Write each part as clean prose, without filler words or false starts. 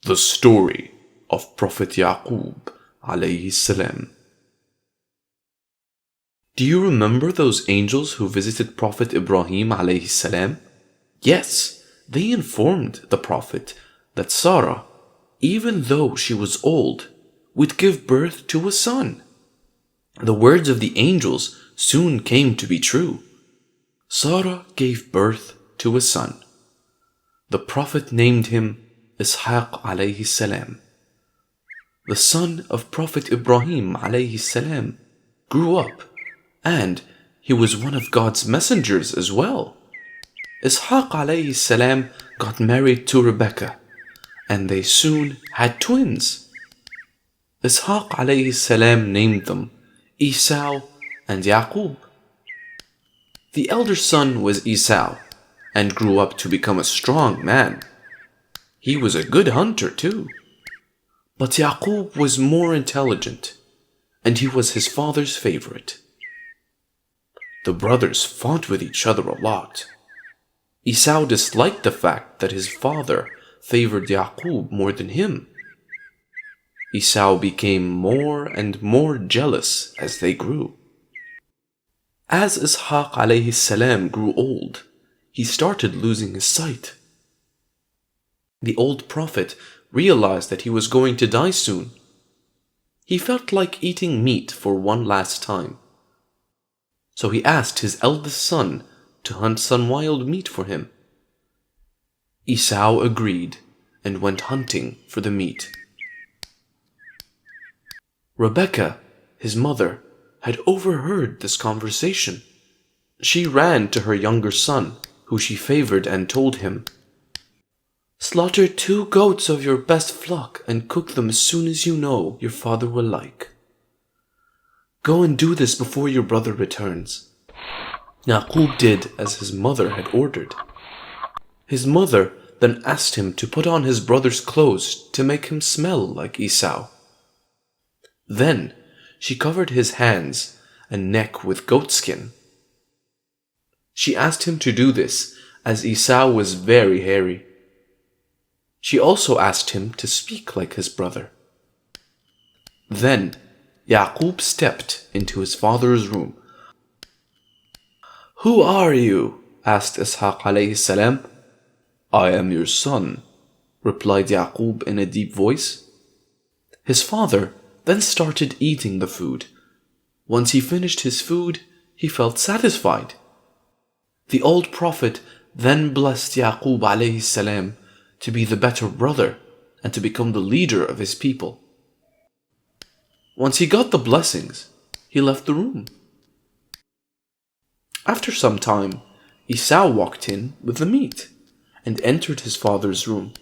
The story of Prophet Yaqub alayhi salam. Do you remember those angels who visited Prophet Ibrahim alayhi salam? Yes, they informed the Prophet that Sarah, even though she was old, would give birth to a son. The words of the angels soon came to be true. Sarah gave birth to a son. The Prophet named him Ishaq alayhi salam. The son of Prophet Ibrahim alayhi salam grew up, and he was one of God's messengers as well. Ishaq alayhi salam got married to Rebecca, and they soon had twins. Ishaq alayhi salam named them Esau and Yaqub. The elder son was Esau, and grew up to become a strong man. He was a good hunter too. But Yaqub was more intelligent, and he was his father's favorite. The brothers fought with each other a lot. Esau disliked the fact that his father favored Yaqub more than him. Esau became more and more jealous as they grew. As Ishaq alayhi salam grew old, he started losing his sight. The old prophet realized that he was going to die soon. He felt like eating meat for one last time. So he asked his eldest son to hunt some wild meat for him. Esau agreed and went hunting for the meat. Rebecca, his mother, had overheard this conversation. She ran to her younger son, who she favored, and told him, "Slaughter 2 goats of your best flock and cook them as soon as you know your father will like. Go and do this before your brother returns." Yaqub did as his mother had ordered. His mother then asked him to put on his brother's clothes to make him smell like Esau. Then she covered his hands and neck with goatskin. She asked him to do this as Esau was very hairy. She also asked him to speak like his brother. Then Yaqub stepped into his father's room. "Who are you?" asked Ishaq alayhi salam. "I am your son," replied Yaqub in a deep voice. His father then started eating the food. Once he finished his food, he felt satisfied. The old prophet then blessed Yaqub alayhi salam to be the better brother and to become the leader of his people. Once he got the blessings, he left the room. After some time, Esau walked in with the meat and entered his father's room.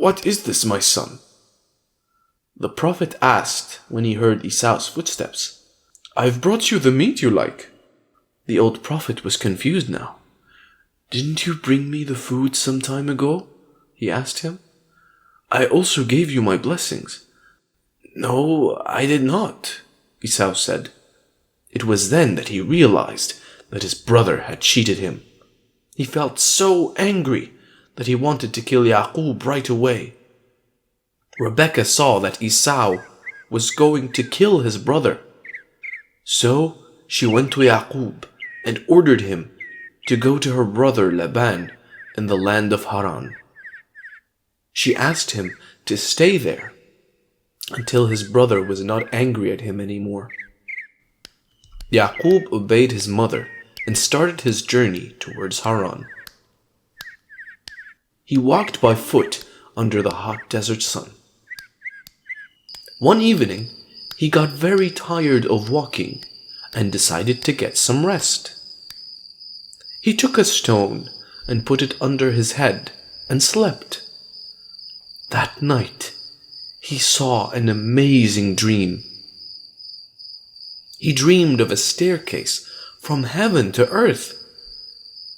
"What is this, my son?" the prophet asked when he heard Esau's footsteps. "I've brought you the meat you like." The old prophet was confused now. "Didn't you bring me the food some time ago?" he asked him. "I also gave you my blessings." "No, I did not," Esau said. It was then that he realized that his brother had cheated him. He felt so angry that he wanted to kill Yaqub right away. Rebecca saw that Esau was going to kill his brother. So she went to Yaqub and ordered him to go to her brother Laban in the land of Haran. She asked him to stay there until his brother was not angry at him anymore. Yaqub obeyed his mother and started his journey towards Haran. He walked by foot under the hot desert sun. One evening, he got very tired of walking and decided to get some rest. He took a stone and put it under his head and slept. That night, he saw an amazing dream. He dreamed of a staircase from heaven to earth.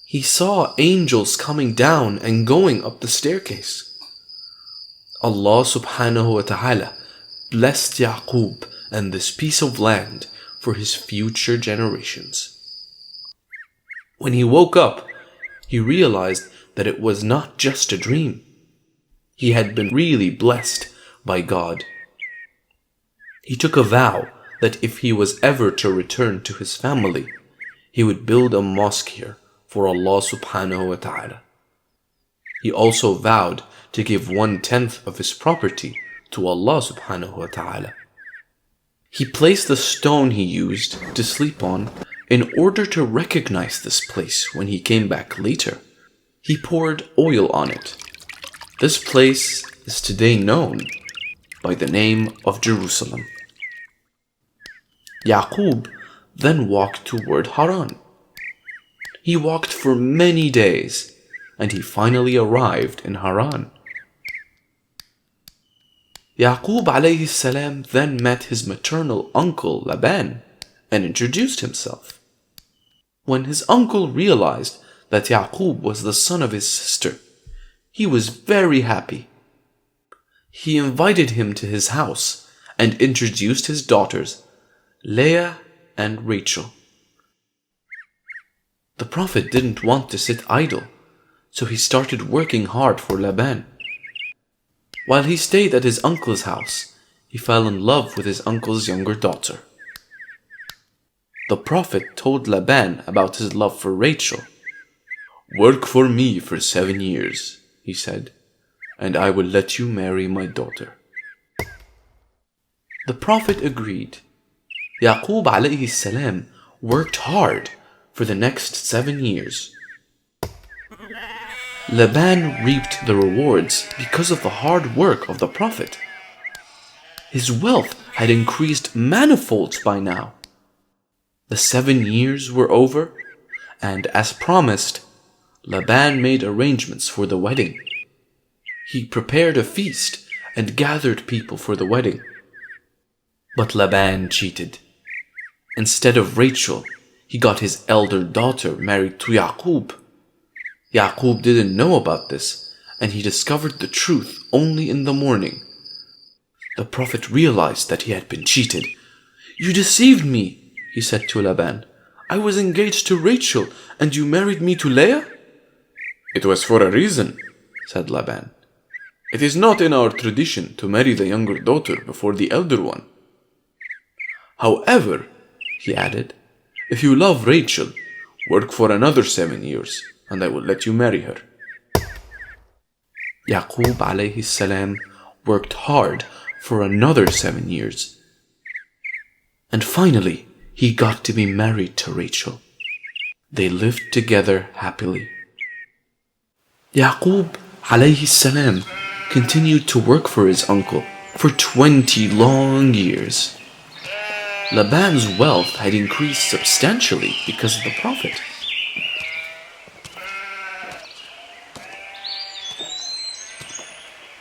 He saw angels coming down and going up the staircase. Allah subhanahu wa ta'ala blessed Yaqub and this piece of land for his future generations. When he woke up, he realized that it was not just a dream. He had been really blessed by God. He took a vow that if he was ever to return to his family, he would build a mosque here for Allah subhanahu wa ta'ala. He also vowed to give 1/10 of his property to Allah subhanahu wa ta'ala. He placed the stone he used to sleep on in order to recognize this place when he came back later. He poured oil on it. This place is today known by the name of Jerusalem. Yaqub then walked toward Haran. He walked for many days and he finally arrived in Haran. Yaqub alayhi salam then met his maternal uncle Laban and introduced himself. When his uncle realized that Yaqub was the son of his sister, he was very happy. He invited him to his house and introduced his daughters, Leah and Rachel. The Prophet didn't want to sit idle, so he started working hard for Laban. While he stayed at his uncle's house, he fell in love with his uncle's younger daughter. The Prophet told Laban about his love for Rachel. "Work for me for 7 years," he said, "and I will let you marry my daughter." The Prophet agreed. Yaqub alayhi salam worked hard for the next 7 years. Laban reaped the rewards because of the hard work of the Prophet. His wealth had increased manifolds by now. The 7 years were over, and as promised, Laban made arrangements for the wedding. He prepared a feast and gathered people for the wedding. But Laban cheated. Instead of Rachel, he got his elder daughter married to Yaqub. Yaqub didn't know about this, and he discovered the truth only in the morning. The Prophet realized that he had been cheated. "You deceived me," he said to Laban. "I was engaged to Rachel, and you married me to Leah?" "It was for a reason," said Laban. "It is not in our tradition to marry the younger daughter before the elder one. However," he added, "if you love Rachel, work for another 7 years, and I will let you marry her." Yaqub alayhi salam worked hard for another 7 years. And finally, he got to be married to Rachel. They lived together happily. Yaqub alayhi salam continued to work for his uncle for 20 long years. Laban's wealth had increased substantially because of the Prophet.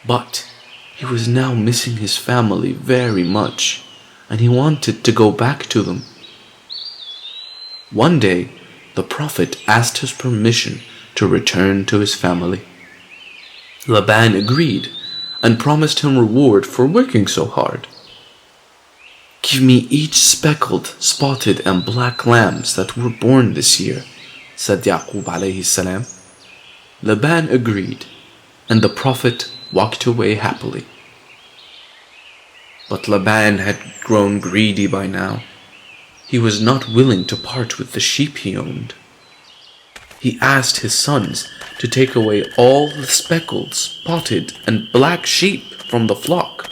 But he was now missing his family very much, and he wanted to go back to them. One day, the Prophet asked his permission to return to his family. Laban agreed and promised him reward for working so hard. "Give me each speckled, spotted, and black lambs that were born this year," said Yaqub alayhi salam. Laban agreed, and the Prophet walked away happily. But Laban had grown greedy by now. He was not willing to part with the sheep he owned. He asked his sons to take away all the speckled, spotted, and black sheep from the flock.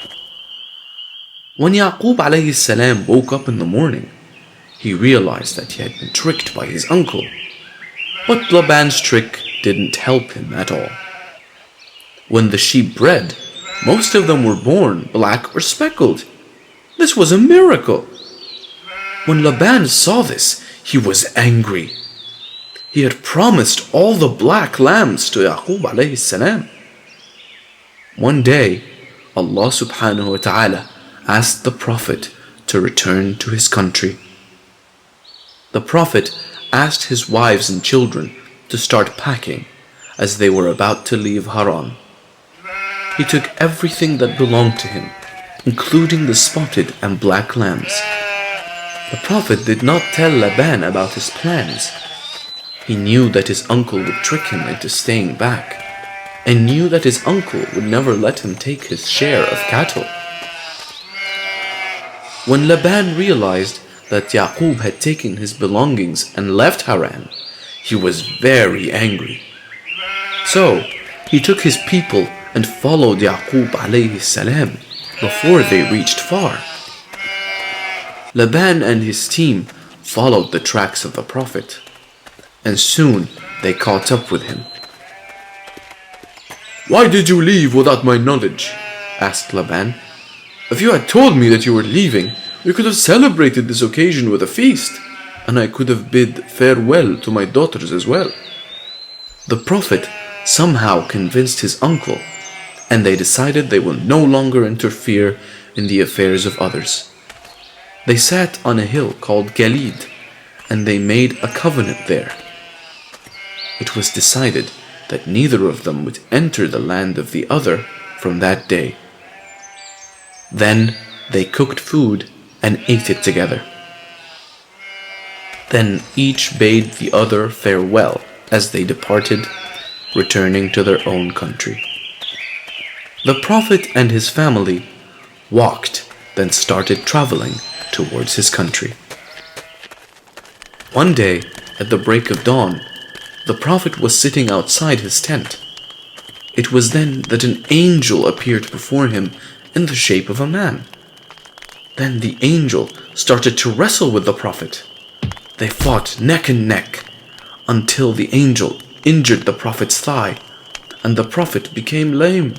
When Yaqub alayhi salam woke up in the morning, he realized that he had been tricked by his uncle. But Laban's trick didn't help him at all. When the sheep bred, most of them were born black or speckled. This was a miracle. When Laban saw this, he was angry. He had promised all the black lambs to Yaqub alayhi salam. One day, Allah subhanahu wa ta'ala asked the Prophet to return to his country. The Prophet asked his wives and children to start packing as they were about to leave Haran. He took everything that belonged to him, including the spotted and black lambs. The Prophet did not tell Laban about his plans. He knew that his uncle would trick him into staying back, and knew that his uncle would never let him take his share of cattle. When Laban realized that Yaqub had taken his belongings and left Haran, he was very angry. So he took his people and followed Yaqub alayhi salam before they reached far. Laban and his team followed the tracks of the Prophet, and soon they caught up with him. "Why did you leave without my knowledge?" asked Laban. "If you had told me that you were leaving, we could have celebrated this occasion with a feast, and I could have bid farewell to my daughters as well." The Prophet somehow convinced his uncle, and they decided they will no longer interfere in the affairs of others. They sat on a hill called Galid, and they made a covenant there. It was decided that neither of them would enter the land of the other from that day. Then they cooked food and ate it together. Then each bade the other farewell as they departed, returning to their own country. The Prophet and his family walked, then started traveling towards his country. One day, at the break of dawn, the Prophet was sitting outside his tent. It was then that an angel appeared before him in the shape of a man. Then the angel started to wrestle with the Prophet. They fought neck and neck until the angel injured the Prophet's thigh, and the Prophet became lame.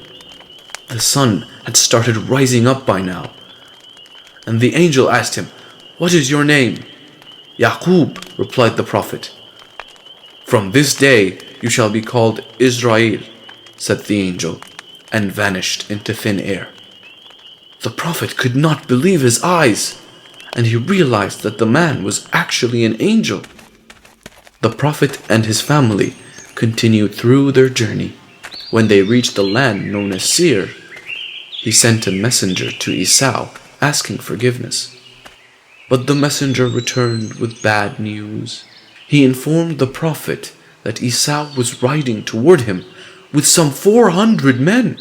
The sun had started rising up by now, and the angel asked him, "What is your name?" "Yaqub," replied the Prophet. "From this day you shall be called Israel," said the angel, and vanished into thin air. The Prophet could not believe his eyes, and he realized that the man was actually an angel. The Prophet and his family continued through their journey. When they reached the land known as Seir, he sent a messenger to Esau asking forgiveness. But the messenger returned with bad news. He informed the Prophet that Esau was riding toward him with some 400 men.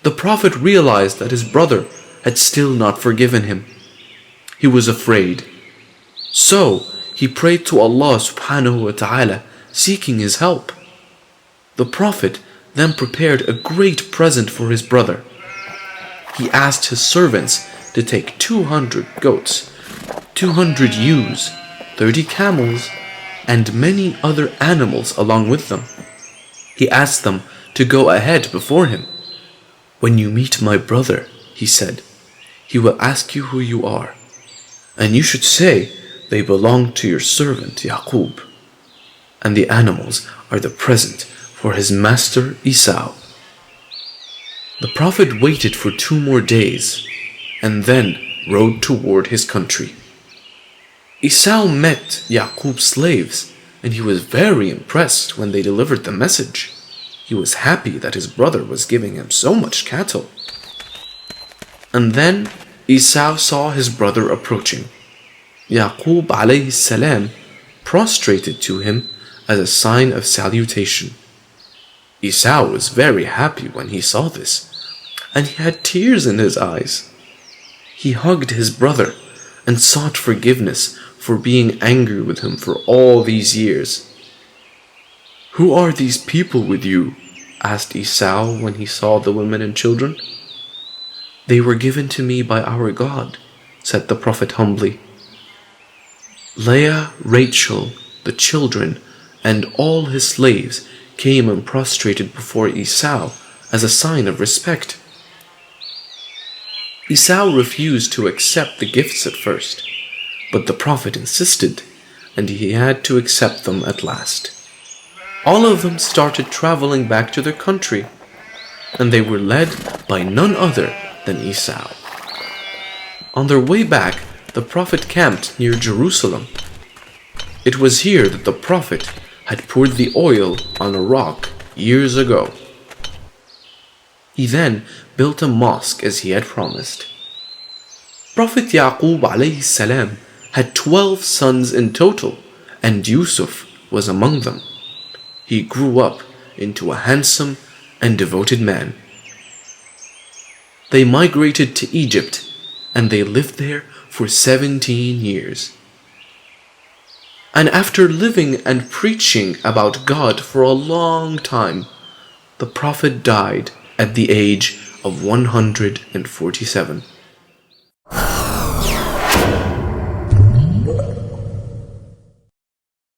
The Prophet realized that his brother had still not forgiven him. He was afraid. So he prayed to Allah subhanahu wa ta'ala, seeking his help. The Prophet then prepared a great present for his brother. He asked his servants to take 200 goats, 200 ewes, 30 camels, and many other animals along with them. He asked them to go ahead before him. "When you meet my brother," he said, "he will ask you who you are, and you should say they belong to your servant Yaqub, and the animals are the present for his master Esau." The Prophet waited for 2 more days, and then rode toward his country. Esau met Yaqub's slaves, and he was very impressed when they delivered the message. He was happy that his brother was giving him so much cattle. And then Esau saw his brother approaching. Yaqub alayhi salam prostrated to him as a sign of salutation. Esau was very happy when he saw this, and he had tears in his eyes. He hugged his brother and sought forgiveness for being angry with him for all these years. "Who are these people with you?" asked Esau when he saw the women and children. "They were given to me by our God," said the Prophet humbly. Leah, Rachel, the children, and all his slaves came and prostrated before Esau as a sign of respect. Esau refused to accept the gifts at first, but the Prophet insisted, and he had to accept them at last. All of them started traveling back to their country, and they were led by none other than Esau. On their way back, the Prophet camped near Jerusalem. It was here that the Prophet had poured the oil on a rock years ago. He then built a mosque as he had promised. Prophet Yaqub alayhi salam had 12 sons in total, and Yusuf was among them. He grew up into a handsome and devoted man. They migrated to Egypt, and they lived there for 17 years. And after living and preaching about God for a long time, the Prophet died at the age of 147.